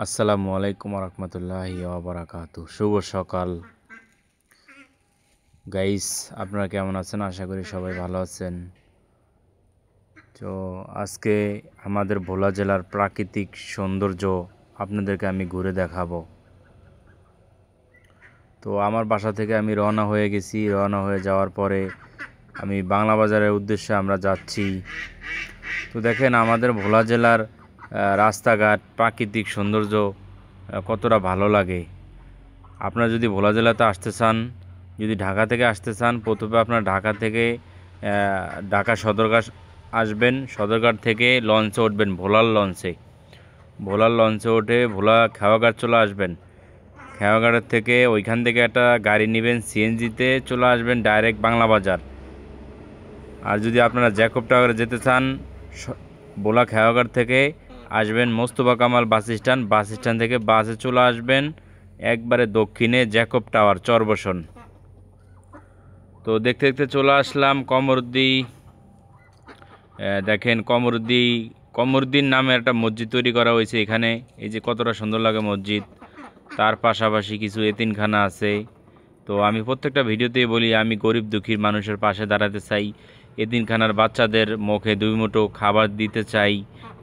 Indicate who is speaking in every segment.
Speaker 1: আসসালামু আলাইকুম রহমতুল্লাহি ওয়াবারাকাতু। শুভ সকাল গাইস, আপনারা কেমন আছেন? আশা করি সবাই ভালো আছেন। তো আজকে আমাদের ভোলা জেলার প্রাকৃতিক সৌন্দর্য আপনাদেরকে আমি ঘুরে দেখাবো। তো আমার বাসা থেকে আমি রওনা হয়ে গেছি। রওনা হয়ে যাওয়ার পরে আমি বাংলা বাজারের উদ্দেশ্যে আমরা যাচ্ছি। তো দেখেন আমাদের ভোলা জেলার রাস্তাঘাট, প্রাকৃতিক সৌন্দর্য কতটা ভালো লাগে। আপনারা যদি ভোলা জেলাতে আসতে চান, যদি ঢাকা থেকে আসতে চান, প্রথমে আপনার ঢাকা থেকে ঢাকা সদরঘাট আসবেন। সদরঘাট থেকে লঞ্চে উঠবেন, ভোলার লঞ্চে উঠে ভোলা খেওয়াঘাট চলে আসবেন। খেওয়াঘাটের থেকে ওইখান থেকে একটা গাড়ি নেবেন, সিএনজিতে চলে আসবেন ডাইরেক্ট বাংলা বাজার। আর যদি আপনারা জ্যাকব টাওয়ারে যেতে চান, ভোলা খেওয়াঘাট থেকে আসবেন মোস্তফা কামাল বাস স্ট্যান্ড থেকে বাসে চলে আসবেন একবারে দক্ষিণে জ্যাকব টাওয়ার চরবসন। তো দেখতে দেখতে চলে আসলাম কমরুদ্দি। দেখেন কমরুদ্দিন নামে একটা মসজিদ তৈরি করা হয়েছে এখানে। এই যে কতটা সুন্দর লাগে মসজিদ। তার পাশাপাশি কিছু এতিমখানা আছে। তো আমি প্রত্যেকটা ভিডিওতেই বলি আমি গরিব দুঃখীর মানুষের পাশে দাঁড়াতে চাই। এতিমখানার বাচ্চাদের মুখে দুই মুঠো খাবার দিতে চাই,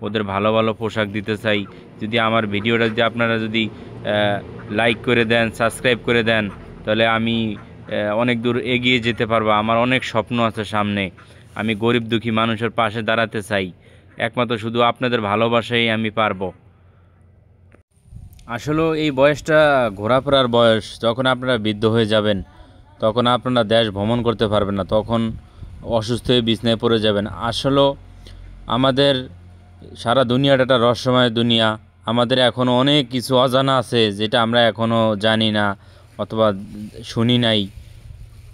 Speaker 1: ওদের ভালো ভালো পোশাক দিতে চাই। যদি আমার ভিডিওটা যদি আপনারা যদি লাইক করে দেন, সাবস্ক্রাইব করে দেন, তাহলে আমি অনেক দূর এগিয়ে যেতে পারবো। আমার অনেক স্বপ্ন আছে সামনে। আমি গরিব দুঃখী মানুষের পাশে দাঁড়াতে চাই। একমাত্র শুধু আপনাদের ভালোবাসাই আমি পারবো। আসলে এই বয়সটা ঘোরাফেরার বয়স। যখন আপনারা বৃদ্ধ হয়ে যাবেন, তখন আপনারা দেশ ভ্রমণ করতে পারবেন না, তখন অসুস্থ হয়ে বিছনায় পড়ে যাবেন। আসলে আমাদের সারা দুনিয়াটা একটা রহস্যময় দুনিয়া। আমাদের এখনও অনেক কিছু অজানা আছে যেটা আমরা এখনও জানি না অথবা শুনি নাই।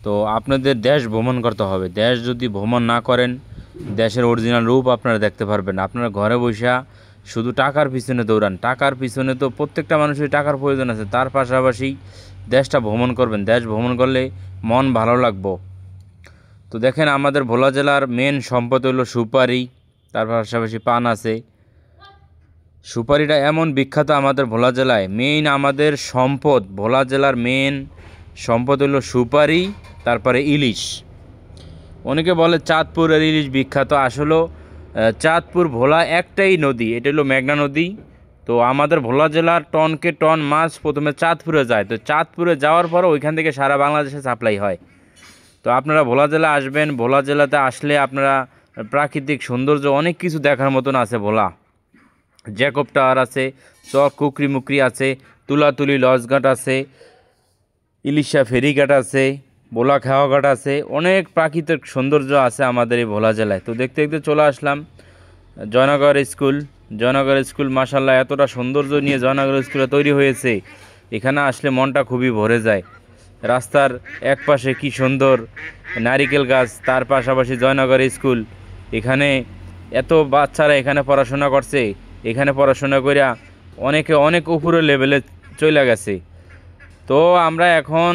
Speaker 1: তো আপনাদের দেশ ভ্রমণ করতে হবে। দেশ যদি ভ্রমণ না করেন, দেশের অরিজিনাল রূপ আপনারা দেখতে পারবেন। আপনারা ঘরে বসে শুধু টাকার পিছনে দৌড়ান। টাকার পিছনে তো প্রত্যেকটা মানুষের টাকার প্রয়োজন আছে, তার পাশাপাশি দেশটা ভ্রমণ করবেন। দেশ ভ্রমণ করলে মন ভালো লাগবো। তো দেখেন আমাদের ভোলা জেলার মেন সম্পদ হলো সুপারি, তার পাশাপাশি পান আছে। সুপারিটা এমন বিখ্যাত আমাদের ভোলা জেলায়। মেইন আমাদের সম্পদ, ভোলা জেলার মেন সম্পদ হলো সুপারি, তারপরে ইলিশ। অনেকে বলে চাঁদপুরের ইলিশ বিখ্যাত। আসলে চাঁদপুর ভোলা একটাই নদী, এটা হলো মেঘনা নদী। তো আমাদের ভোলা জেলার টনকে টন মাছ প্রথমে চাঁদপুরে যায়। তো চাঁদপুরে যাওয়ার পরে ওইখান থেকে সারা বাংলাদেশে সাপ্লাই হয়। তো আপনারা ভোলা জেলা আসবেন। ভোলা জেলাতে আসলে আপনারা প্রাকৃতিক সৌন্দর্য অনেক কিছু দেখার মতন আছে। ভোলা জ্যাকব টাওয়ার আছে, চক কুকরি মুকরি আছে, তুলাতুলি লঞ্চঘাট আছে, ইলিশা ফেরিঘাট আছে, ভোলা খেওয়াঘাট আছে। অনেক প্রাকৃতিক সৌন্দর্য আছে আমাদের এই ভোলা জেলায়। তো দেখতে দেখতে চলে আসলাম জয়নগর স্কুল। মাশাআল্লাহ, এতটা সৌন্দর্য নিয়ে জয়নগর স্কুলে তৈরি হয়েছে, এখানে আসলে মনটা খুবই ভরে যায়। রাস্তার এক পাশে কি সুন্দর নারিকেল গাছ, তার পাশাপাশি জয়নগর স্কুল। এখানে এত বাচ্চারা এখানে পড়াশোনা করছে। এখানে পড়াশোনা করিয়া অনেকে অনেক উপরের লেভেলে চলে গেছে। তো আমরা এখন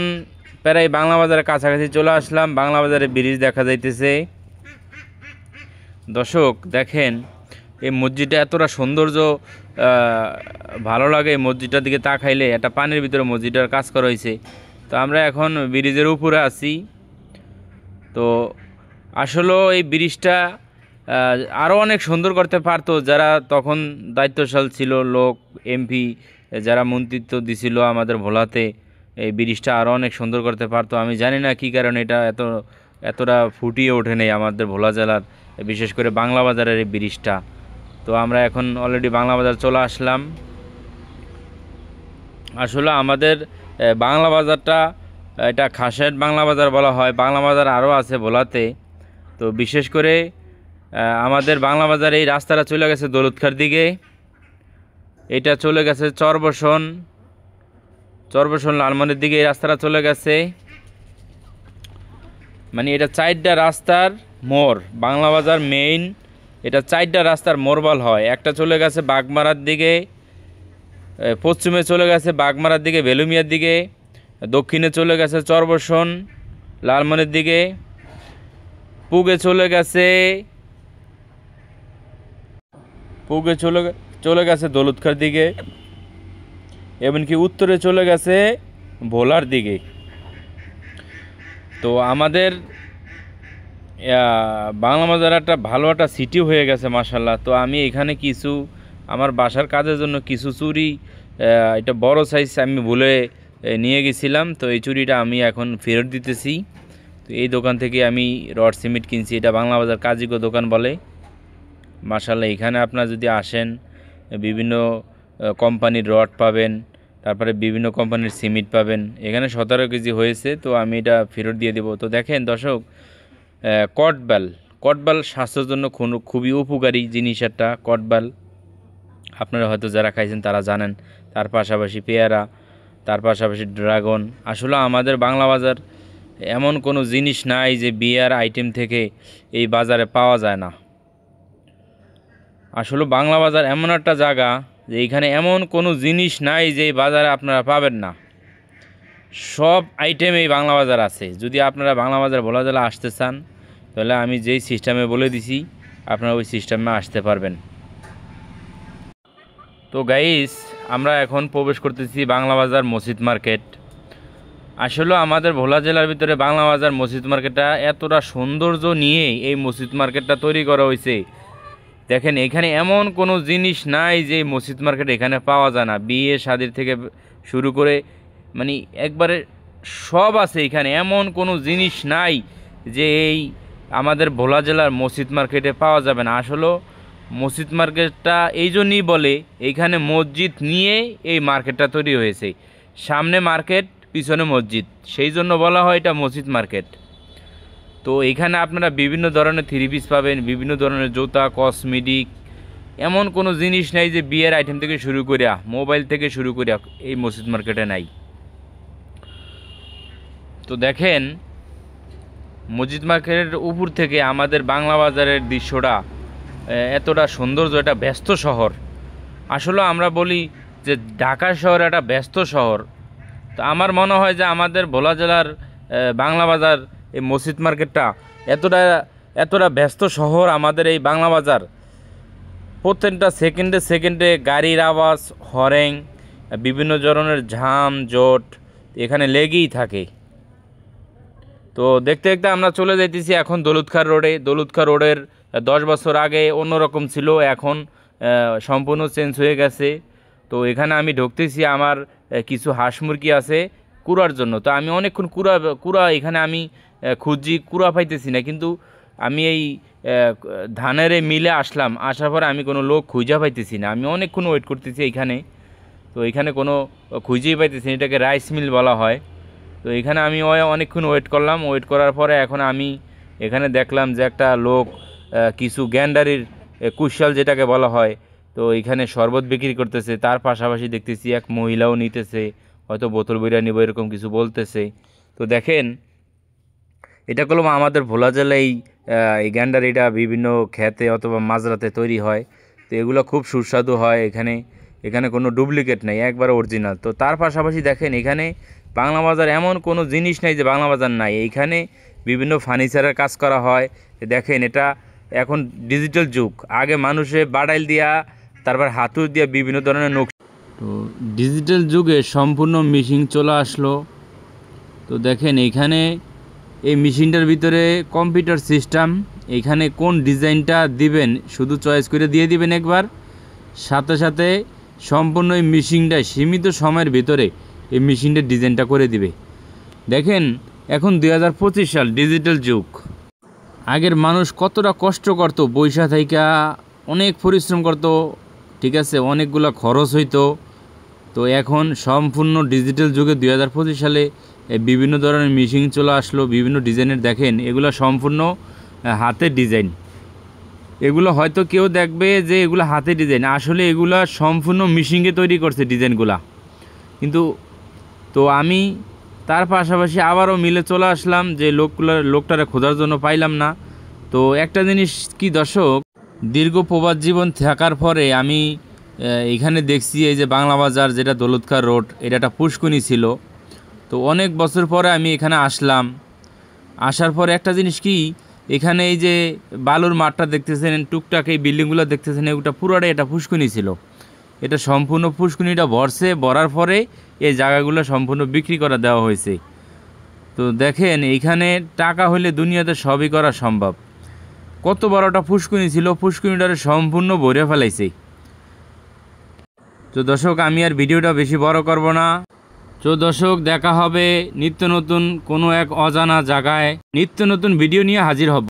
Speaker 1: প্রায় বাংলা বাজারের কাছাকাছি চলে আসলাম। বাংলা বাজারে ব্রিজ দেখা যাইতেছে। দর্শক দেখেন এই মসজিদটা এতটা সৌন্দর্য, ভালো লাগে। এই মসজিদটার দিকে তাকাইলে, একটা পানির ভিতরে মসজিদটার কাজ করা হয়েছে। তো আমরা এখন ব্রিজের উপরে আছি। তো আসলে এই ব্রিজটা আরও অনেক সুন্দর করতে পারতো যারা তখন দায়িত্বশীল ছিল, লোক এমপি যারা মন্ত্রিত্ব দিছিল আমাদের ভোলাতে। এই ব্রিজটা আরও অনেক সুন্দর করতে পারতো। আমি জানি না কী কারণে এটা এতটা ফুটিয়ে ওঠে নেই আমাদের ভোলা জেলার, বিশেষ করে বাংলা বাজারের এই ব্রিজটা। তো আমরা এখন অলরেডি বাংলা বাজার চলে আসলাম। আসলে আমাদের বাংলা বাজারটা, এটা খাসের বাংলা বাজার বলা হয়। বাংলা বাজার আরও আছে ভোলাতে। তো বিশেষ করে আমাদের বাংলা বাজারে এই রাস্তাটা চলে গেছে দৌলতখার দিকে, এটা চলে গেছে চরবসন লালমনির দিকে এই রাস্তাটা চলে গেছে। মানে এটা 4টা রাস্তার মোড়। বাংলা বাজার মেইন এটা 4টা রাস্তার মোড় বল হয়। একটা চলে গেছে বাগমারার দিকে, পশ্চিমে চলে গেছে বাগমারার দিকে বেলুমিয়ার দিকে, দক্ষিণে চলে গেছে চরবসন লালমনির দিকে, পূবে চলে গেছে দৌলতখার দিকে, এমনকি উত্তরে চলে গেছে ভোলার দিকে। তো আমাদের বাংলা বাজার একটা ভালো একটা সিটি হয়ে গেছে মাশাল্লাহ। তো আমি এখানে কিছু আমার বাসার কাজের জন্য কিছু চুড়ি, এটা বড় সাইজ আমি ভুলে নিয়ে গেছিলাম। তো এই চুড়িটা আমি এখন ফেরত দিতেছি। তো এই দোকান থেকে আমি রড সিমেন্ট কিনছি, এটা বাংলা বাজার কাজিগো দোকান বলে। মাশাল্লাহ এখানে আপনারা যদি আসেন বিভিন্ন কোম্পানির রড পাবেন, তারপরে বিভিন্ন কোম্পানির সিমেন্ট পাবেন। এখানে 17 কেজি হয়েছে, তো আমি এটা ফেরত দিয়ে দেবো। তো দেখেন দর্শক, কটবাল স্বাস্থ্যের জন্য খুবই উপকারী জিনিস একটা কটবাল। আপনারা হয়তো যারা খাইছেন তারা জানেন। তার পাশাপাশি পেয়ারা, তার পাশাপাশি ড্রাগন। আসলে আমাদের বাংলা বাজার এমন কোনো জিনিস নাই যে বিয়ার আইটেম থেকে এই বাজারে পাওয়া যায় না। আসলে বাংলা বাজার এমন একটা জায়গা যে এইখানে এমন কোনো জিনিস নাই যে এই বাজারে আপনারা পাবেন না। সব আইটেম এই বাংলা বাজার আছে। যদি আপনারা বাংলা বাজার ভোলা জেলা আসতে চান, তাহলে আমি যেই সিস্টেমে বলে দিছি আপনারা ওই সিস্টেমে আসতে পারবেন। তো গাইস, আমরা এখন প্রবেশ করতেছি বাংলা বাজার মসজিদ মার্কেট। আসলে আমাদের ভোলা জেলার ভিতরে বাংলা বাজার মসজিদ মার্কেটটা এতটা সৌন্দর্য নিয়ে এই মসজিদ মার্কেটটা তৈরি করা হয়েছে। দেখেন এখানে এমন কোনো জিনিস নাই যে মসজিদ মার্কেট এখানে পাওয়া যায় না। বিয়ে শাদির থেকে শুরু করে মানে একবারে সব আছে এখানে। এমন কোনো জিনিস নাই যে এই আমাদের ভোলা জেলার মসজিদ মার্কেটে পাওয়া যাবে না। আসলে মসজিদ মার্কেটটা এই জন্যই বলে, এইখানে মসজিদ নিয়ে এই মার্কেটটা তৈরি হয়েছে। সামনে মার্কেট, পিছনে মসজিদ, সেই জন্য বলা হয় এটা মসজিদ মার্কেট। তো এখানে আপনারা বিভিন্ন ধরনের থ্রি পিস পাবেন, বিভিন্ন ধরনের জুতা, কসমেটিক। এমন কোনো জিনিস নাই যে বিয়ের আইটেম থেকে শুরু করিয়া, মোবাইল থেকে শুরু করিয়া এই মসজিদ মার্কেটে নাই। তো দেখেন মসজিদ মার্কেটের উপর থেকে আমাদের বাংলা বাজারের দৃশ্যটা এতটা সৌন্দর্য। এটা ব্যস্ত শহর। আসলে আমরা বলি যে ঢাকা শহর একটা ব্যস্ত শহর। তো আমার মনে হয় যে আমাদের ভোলা জেলার বাংলা বাজার এই মসজিদ মার্কেটটা এতটা ব্যস্ত শহর। আমাদের এই বাংলা বাজার প্রত্যেকটা সেকেন্ডে সেকেন্ডে গাড়ির আওয়াজ, হরেং, বিভিন্ন ধরনের ঝাম জট এখানে লেগেই থাকে। তো দেখতে দেখতে আমরা চলে যাইতেছি এখন দৌলতখাঁর রোডে। দৌলতখাঁর রোডের 10 বছর আগে অন্যরকম ছিল, এখন সম্পূর্ণ চেঞ্জ হয়ে গেছে। তো এখানে আমি ঢুকতেছি, আমার কিছু হাঁস মুরগি আছে কুড়ার জন্য। তো আমি অনেকক্ষণ কুড়া এখানে আমি খুঁজি, কুড়া পাইতেছি না। কিন্তু আমি এই ধানের মিলে আসলাম, আসার পরে আমি কোনো লোক খুঁজা পাইতেছি না। আমি অনেকক্ষণ ওয়েট করতেছি এইখানে। তো এখানে কোনো খুঁজেই পাইতেছি না। এটাকে রাইস মিল বলা হয়। তো এখানে আমি অনেকক্ষণ ওয়েট করলাম। ওয়েট করার পরে এখন আমি এখানে দেখলাম যে একটা লোক কিছু গ্যান্ডারির কুশাল যেটাকে বলা হয়, তো এখানে শরবত বিক্রি করতেছে। তার পাশাপাশি দেখতেছি এক মহিলাও নিতেছে, হয়তো বোতল বিরিয়ানি নিব এরকম কিছু বলতেছে। তো দেখেন এটা করলাম আমাদের ভোলা জেলায় এই গ্যান্ডারিটা বিভিন্ন খেতে অথবা মাজরাতে তৈরি হয়। তো এগুলো খুব সুস্বাদু হয়। এখানে কোনো ডুপ্লিকেট নেই, একবার অরিজিনাল। তো তার পাশাপাশি দেখেন এখানে বাংলা বাজার এমন কোনো জিনিস নেই যে বাংলা বাজার নাই। এইখানে বিভিন্ন ফার্নিচারের কাজ করা হয়। দেখেন এটা এখন ডিজিটাল যুগ। আগে মানুষে বাড়াইল দিয়া, তারপর হাতুড় দিয়া বিভিন্ন ধরনের নকশা। তো ডিজিটাল যুগে সম্পূর্ণ মেশিন চলে আসলো। তো দেখেন এইখানে এই মেশিনটার ভিতরে কম্পিউটার সিস্টেম। এখানে কোন ডিজাইনটা দিবেন শুধু চয়েস করে দিয়ে দিবেন একবার, সাথে সাথে সম্পূর্ণ এই মেশিনটা সীমিত সময়ের ভিতরে এই মেশিনটার ডিজাইনটা করে দিবে। দেখেন এখন 2025 সাল, ডিজিটাল যুগ। আগের মানুষ কতটা কষ্ট করতো, বৈশা থাইকা অনেক পরিশ্রম করতো, ঠিক আছে, অনেকগুলো খরচ হইতো। তো এখন সম্পূর্ণ ডিজিটাল যুগে 2025 সালে বিভিন্ন ধরনের মেশিন চলে আসলো, বিভিন্ন ডিজাইনের। দেখেন এগুলো সম্পূর্ণ হাতের ডিজাইন। এগুলো হয়তো কেউ দেখবে যে এগুলো হাতের ডিজাইন, আসলে এগুলো সম্পূর্ণ মেশিনে তৈরি করছে ডিজাইনগুলা। কিন্তু তো আমি তার পাশাপাশি আবারও মিলে চলে আসলাম যে লোকটারে খোঁজার জন্য পাইলাম না। তো একটা জিনিস কি দর্শক, দীর্ঘ প্রবাস জীবন থাকার পরে আমি এখানে দেখছি এই যে বাংলা বাজার, যেটা দৌলতখাঁর রোড, এটা একটা পুষ্কুনি ছিল। তো অনেক বছর পরে আমি এখানে আসলাম। আসার পরে একটা জিনিস কি, এখানে এই যে বালুর মাঠটা দেখতেছেন, টুকটাক এই বিল্ডিংগুলো দেখতেছেন, এগুলো পুরোটাই এটা পুষ্কুনি ছিল। এটা সম্পূর্ণ পুষ্কুনিটা ভরার পরে এই জায়গাগুলো সম্পূর্ণ বিক্রি করে দেওয়া হয়েছে। তো দেখেন এইখানে টাকা হলে দুনিয়াতে সবই করা সম্ভব। কত বড়টা পুষ্কুনি ছিল, পুষ্কুনিটারে সম্পূর্ণ ভরে ফেলাইছে। তো দর্শক আমি আর ভিডিওটা বেশি বড় করব না। তো দর্শক দেখা হবে নিত্য নতুন কোনো এক অজানা জায়গায়, নিত্য নতুন ভিডিও নিয়ে হাজির হব।